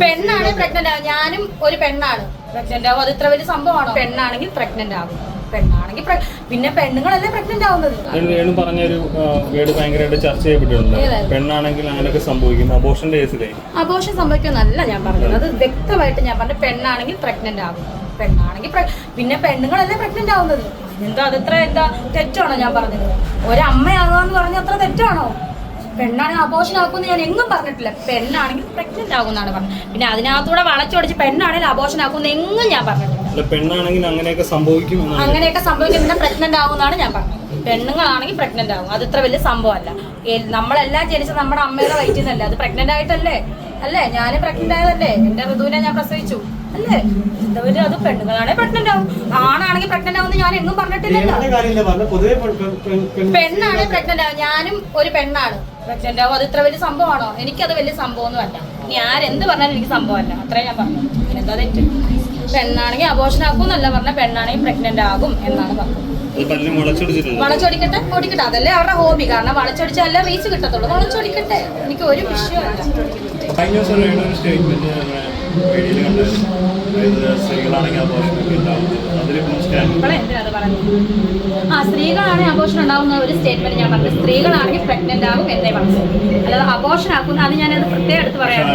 പെണ്ണാണ് പ്രഗ്നന്റ് ആവും. ഞാനും ഒരു പെണ്ണാണ് പ്രഗ്നന്റ് ആവും. അത് ഇത്ര വലിയ സംഭവമാണോ? പെണ്ണാണെങ്കിൽ പ്രഗ്നന്റ് ആവും. പെണ്ണാണെങ്കിൽ പിന്നെ പെണ്ണുങ്ങളല്ലേ പ്രഗ്നന്റ് ആവുന്നത്. പറഞ്ഞൊരു വേർഡ് ഭയങ്കരമായിട്ട് ചർച്ച ചെയ്യപ്പെട്ടിട്ടുണ്ട്. പെണ്ണാണെങ്കിൽ അങ്ങനെയൊക്കെ സംഭവിക്കും. അബോർഷന്റെ കേസിലെ അബോർഷൻ സംഭവിക്കുമെന്നല്ല ഞാൻ പറഞ്ഞത്. അത് വ്യക്തമായിട്ട് ഞാൻ പറഞ്ഞു. പെണ്ണാണെങ്കിൽ പ്രഗ്നന്റ് ആവും. പെണ്ണാണെങ്കിൽ പിന്നെ പെണ്ണുങ്ങളല്ലേ പ്രഗ്നന്റ് ആവുന്നത്. എന്താ എന്താ തെറ്റാണോ ഞാൻ പറഞ്ഞത്? ഒരമ്മയാകാന്ന് പറഞ്ഞ അത്ര തെറ്റാണോ? പെണ്ണാണെങ്കിൽ അബോർഷൻ ആക്കുമെന്ന് ഞാൻ എങ്ങും പറഞ്ഞിട്ടില്ല. പെണ്ണാണെങ്കിൽ പ്രഗ്നന്റ് ആകുമെന്നാണ് പറഞ്ഞത്. പിന്നെ അതിനകത്തൂടെ വളച്ചൊടിച്ച് പെണ്ണാണെങ്കിൽ അബോർഷൻ ആക്കുമെന്ന് എങ്ങും ഞാൻ പറഞ്ഞിട്ടില്ല. പെണ്ണാണെങ്കിൽ അങ്ങനെയൊക്കെ സംഭവിക്കും. പിന്നെ പ്രഗ്നന്റ് ആകുമെന്നാണ് ഞാൻ പറഞ്ഞത്. പെണ്ണുങ്ങളാണെങ്കിൽ പ്രഗ്നന്റ് ആകും. അത് ഇത്ര വലിയ സംഭവമല്ല. നമ്മളെല്ലാം ജനിച്ചത് നമ്മുടെ അമ്മയുടെ വയറ്റിൽ നിന്നല്ലേ. അത് പ്രഗ്നന്റ് ആയിട്ടല്ലേ അല്ലേ? ഞാനും പ്രഗ്നന്റ് ആയതല്ലേ. എന്റെ ഋതുവിനെ ഞാൻ പ്രസവിച്ചു അല്ലേ. എന്താ അത് പെണ്ണുങ്ങളാണെങ്കിൽ പ്രഗ്നന്റ് ആവും. ആണാണെങ്കിൽ പ്രഗ്നന്റ് ആവുമെന്ന് ഞാൻ എങ്ങും പറഞ്ഞിട്ടില്ലല്ലോ. പെണ്ണാണെങ്കിൽ പ്രഗ്നന്റ് ആവും. ഞാനും ഒരു പെണ്ണാണ് പ്രഗ്നന്റ് ആവും. അത് ഇത്ര വലിയ സംഭവമാണോ? എനിക്കത് വലിയ സംഭവമൊന്നും അല്ല. ഇനി ആരെന്ത് പറഞ്ഞാലും എനിക്ക് സംഭവമല്ല. അത്രേ ഞാൻ പറഞ്ഞു. പിന്നെന്താ തെറ്റ്? പെണ്ണാണെങ്കിൽ അബോർഷൻ ആക്കുമെന്നല്ല പറഞ്ഞ, പെണ്ണാണെങ്കിൽ പ്രഗ്നന്റ് ആകും എന്നാണ് പറഞ്ഞത്. വളച്ചൊടിക്കട്ടെ, ഓടിക്കട്ടെ, അതല്ലേ അവരുടെ ഹോബി. കാരണം വളച്ചൊടിച്ചല്ല റീച്ച് കിട്ടത്തുള്ളൂ. വളച്ചൊടിക്കട്ടെ, എനിക്ക് ഒരു വിഷയമല്ല. സ്ത്രീകളാണെങ്കിൽ അബോർഷൻ ഉണ്ടാവുന്ന ഒരു സ്റ്റേറ്റ്മെന്റ് ഞാൻ പറഞ്ഞു. സ്ത്രീകളാണെങ്കിൽ പ്രഗ്നന്റ് ആകും എന്നേ പറഞ്ഞു. അല്ലാതെ അബോർഷൻ ആക്കുന്ന അത് ഞാനത് പ്രത്യേകം എടുത്ത് പറയാം.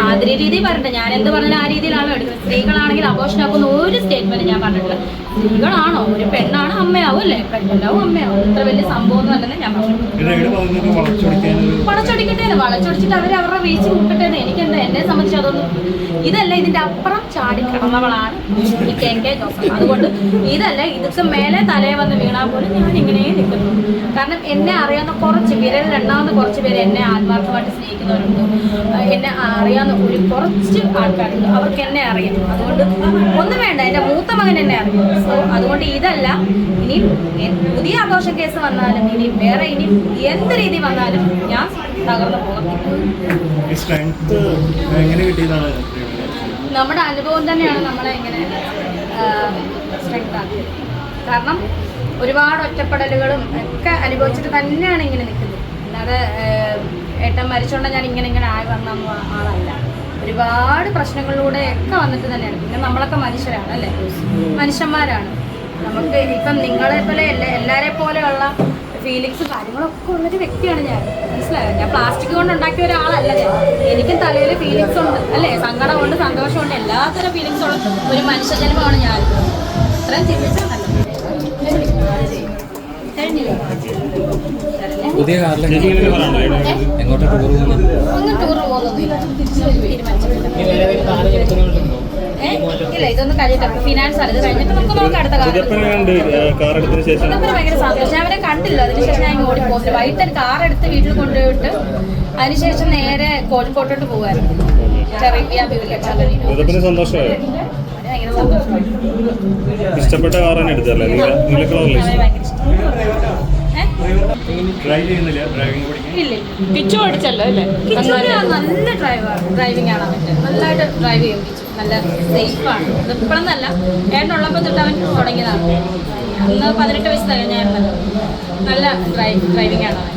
ആദ്യ രീതി പറഞ്ഞിട്ട് ഞാൻ എന്ത് പറഞ്ഞാലും ആ രീതിയിലാണോ എടുക്കുന്നത്. സ്ത്രീകളാണെങ്കിൽ അബോർഷൻ ആക്കുന്ന ഒരു സ്റ്റേറ്റ്മെന്റ് ഞാൻ പറഞ്ഞിട്ടില്ല. സ്ത്രീകളാണോ ഒരു പെണ്ണാണ് അമ്മയാവും അല്ലേ, പ്രഗ്നന്റ് ആവും അമ്മയാവും. ഇത്ര വലിയ സംഭവം ഒന്നും അല്ലെന്ന് ഞാൻ പറഞ്ഞു. വളച്ചൊടിച്ചിട്ട് അവരുടെ റീച്ച് കൂട്ടട്ടെ. എനിക്കെന്താ, എന്നെ സംബന്ധിച്ച് അതൊന്നും ഇതല്ല. ഇതിന്റെ അപ്പുറം ചാടി കിടന്നവളാണ് ഈ കെ ജോസഫ്. അതുകൊണ്ട് ഇതല്ല, ഇതൊക്കെ മേലെ തലയെ വന്ന് വീണാൽ പോലും ഞാൻ ഇങ്ങനെ നിൽക്കുന്നു. കാരണം എന്നെ അറിയാവുന്ന കുറച്ച് വിരൽ രണ്ടാമത് കുറച്ച് പേര് എന്നെ ആത്മാർത്ഥമായിട്ട് സ്നേഹിക്കുന്നവരുണ്ട്. എന്നെ അറിയാവുന്ന ഒരു കുറച്ച് ആൾക്കാരുണ്ട്. അവർക്ക് എന്നെ അറിയാം. അതുകൊണ്ട് ഒന്നും വേണ്ട, എൻ്റെ മൂത്ത മകൻ എന്നെ അറിയാം. സോ അതുകൊണ്ട് ഇതല്ല. ഇനി പുതിയ ആഘോഷ കേസ് വന്നാലും ഇനി വേറെ ഇനി എന്ത് രീതി വന്നാലും ഞാൻ തകർന്നു പോകത്തില്ല. നമ്മുടെ അനുഭവം തന്നെയാണ് നമ്മളെ ഇങ്ങനെ സ്ട്രെങ്ത് ആക്കിയത്. കാരണം ഒരുപാട് ഒറ്റപ്പെടലുകളും ഒക്കെ അനുഭവിച്ചിട്ട് തന്നെയാണ് ഇങ്ങനെ നിൽക്കുന്നത്. അല്ലാതെ ഏട്ടൻ മരിച്ചോണ്ട് ഞാൻ ഇങ്ങനെ ആയി വന്ന ആളല്ല. ഒരുപാട് പ്രശ്നങ്ങളിലൂടെ ഒക്കെ വന്നിട്ട് തന്നെയാണ്. പിന്നെ നമ്മളൊക്കെ മനുഷ്യരാണ് അല്ലേ, മനുഷ്യന്മാരാണ്. നമുക്ക് ഇപ്പം നിങ്ങളെ പോലെ എല്ലാവരെ പോലെയുള്ള ഫീലിങ്സ് കാര്യങ്ങളൊക്കെ ഉള്ളൊരു വ്യക്തിയാണ് ഞാൻ. മനസ്സിലായോ? ഞാൻ പ്ലാസ്റ്റിക് കൊണ്ട് ഉണ്ടാക്കിയ ഒരാളല്ല ഞാൻ. എനിക്കും തലയിൽ ഫീലിങ്സ് ഉണ്ട് അല്ലേ, സങ്കടമുണ്ട്, സന്തോഷമുണ്ട്, എല്ലാത്തരം ഫീലിങ്സ് ഉള്ള ഒരു മനുഷ്യജന്മമാണ് ഞാൻ. ഇത്രയും ചിന്തിച്ചാൽ നല്ല പുതിയ എങ്ങോട്ട് ടൂർ ഒന്നും ടൂർ പോകുന്നൊന്നുമില്ല. ഇല്ല, ഇതൊന്നും കഴിയട്ടെ. ഫിനാൻസ് ആണ്. ഇത് കഴിഞ്ഞിട്ട് നമുക്ക് നോക്കാം അടുത്ത കാർ. ഭയങ്കര സന്തോഷം. ഞാൻ അവരെ കണ്ടില്ല. അതിനുശേഷം ഞാൻ ഓടി പോകുന്നില്ല. വൈകിട്ട് കാർ എടുത്ത് വീട്ടിൽ കൊണ്ടുപോയിട്ട് അതിനുശേഷം നേരെ കോഴിക്കോട്ടോട്ട് പോകുമായിരുന്നു. ഭയങ്കര സന്തോഷമായി. ഇഷ്ടപ്പെട്ട കാറാണ് എടുത്തല്ലേ? ഇല്ല, കിച്ചു ഓടിച്ചല്ലോ അല്ലേ? നല്ല ഡ്രൈവിംഗ് ആണ് അവൻ്റെ. നല്ലതായിട്ട് ഡ്രൈവ് ചെയ്യും കിച്ചു. നല്ല സേഫാണ്. ഇപ്പോഴെന്നല്ല, ഏട്ടനുള്ളപ്പോൾ തൊട്ട് അവൻ തുടങ്ങിയതാണ്. അന്ന് 18 വയസ്സ് കഴിഞ്ഞായിരുന്നല്ലോ. നല്ല ഡ്രൈവിംഗ് ആണ് അവൻ.